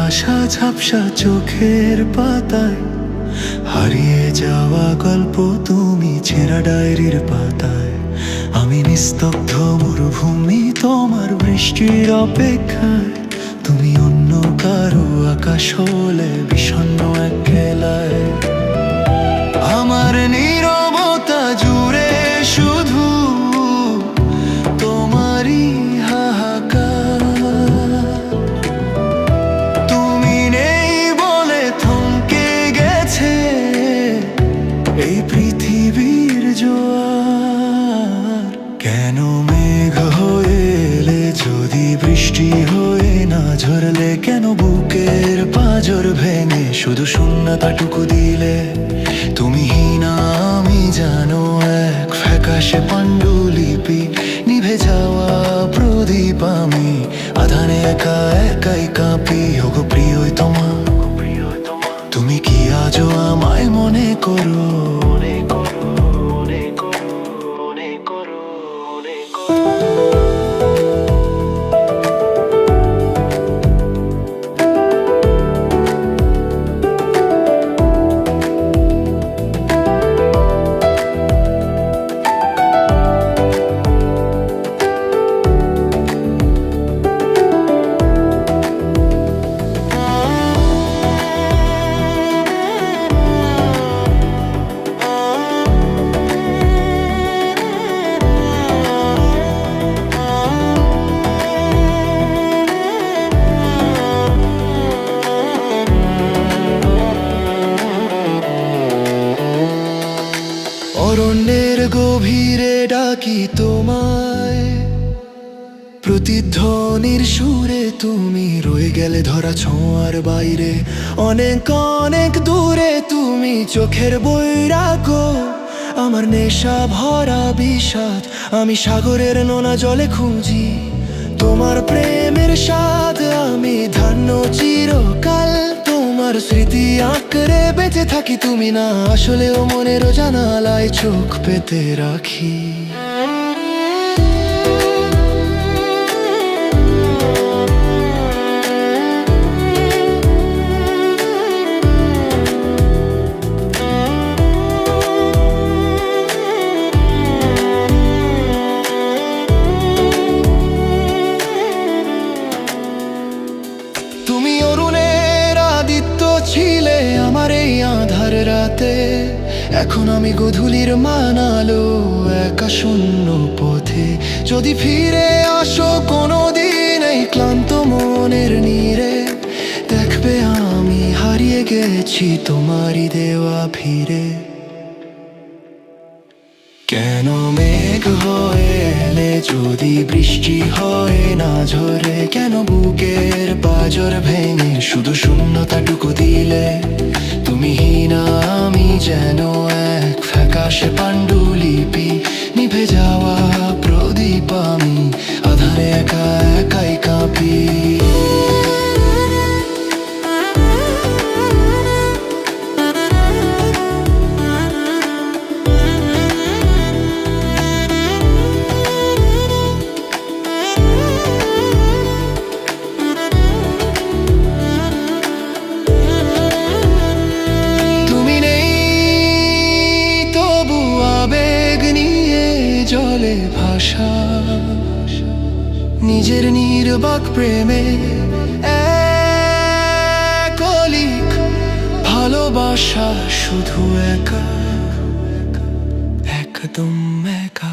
ভাষা ঝাপসা চোখের পাতায়, হারিয়ে যাওয়া গল্প তুমি ছেঁড়া ডায়েরির পাতায়। আমি নিস্তব্ধ মরুভূমি তোমার বৃষ্টির অপেক্ষায়, তুমি অন্য কারো আকাশ হলে বিষণ্ণ এক খেলায়। আমার নীরবতা জুড়ে শুধু তোমারই হাহাকার, তুমি নেই বলে থমকে গেছে এই পৃথিবীর জোয়ার। কেন মেঘ হয়ে এলে যদি বৃষ্টি হয়ে না ঝরলে, কেন বুকের পাঁজর ভেঙে শুধু শূন্যতাটুকু দিলে। তুমি না আমি জানো এক ফ্যাকাশে পাণ্ডুলিপি, নিভে যাওয়া প্রদীপ আমি আধারে একা একাই কাঁপি। ওগো প্রিয় তোমার, তুমি কি আজও আমায় মনে করো? অরণ্যের গভীরে ডাকি তোমায়, প্রতিধ্বনির সুরে তুমি রয়ে গেলে ধরা ছোঁয়ার বাইরে। অনেক অনেক দূরে তুমি চোখের বৈরাগ্য, আমার নেশা ভরা বিষাদ। আমি সাগরের নোনা জলে খুঁজি তোমার প্রেমের স্বাদ। আমি ধান্য চিরকাল তোমার স্মৃতি আঁকড়ে বেঁচে থাকি। তুমি না আসলেও মনের জানালায় চোখ পেতে রাখি। তুমি অরুণের আদিত্য ছিলে আমার এই আঁধার রাতে, এখন আমি গোধূলির মানালো একা শূন্য পথে। যদি ফিরে আসো কোনোদিন এই ক্লান্ত মনের নীড়ে, দেখবে আমি হারিয়ে গেছি তোমারই দেওয়া ফিরে। কেন মেঘ হয়ে এলে যদি বৃষ্টি হয় না ঝরে, কেন বুকের পাঁজর ভেঙে শুধু শূন্যতাটুকু দিলে। তুমি না আমি যেন এক ফ্যাকাশে পাণ্ডুলিপি, নিভে যাওয়া প্রদীপ আমি আধারে একা একাই কাঁপি। জলে ভাষা নিজের নির্বাক প্রেমে, একলিক ভালোবাসা শুধু একা, একদম একা।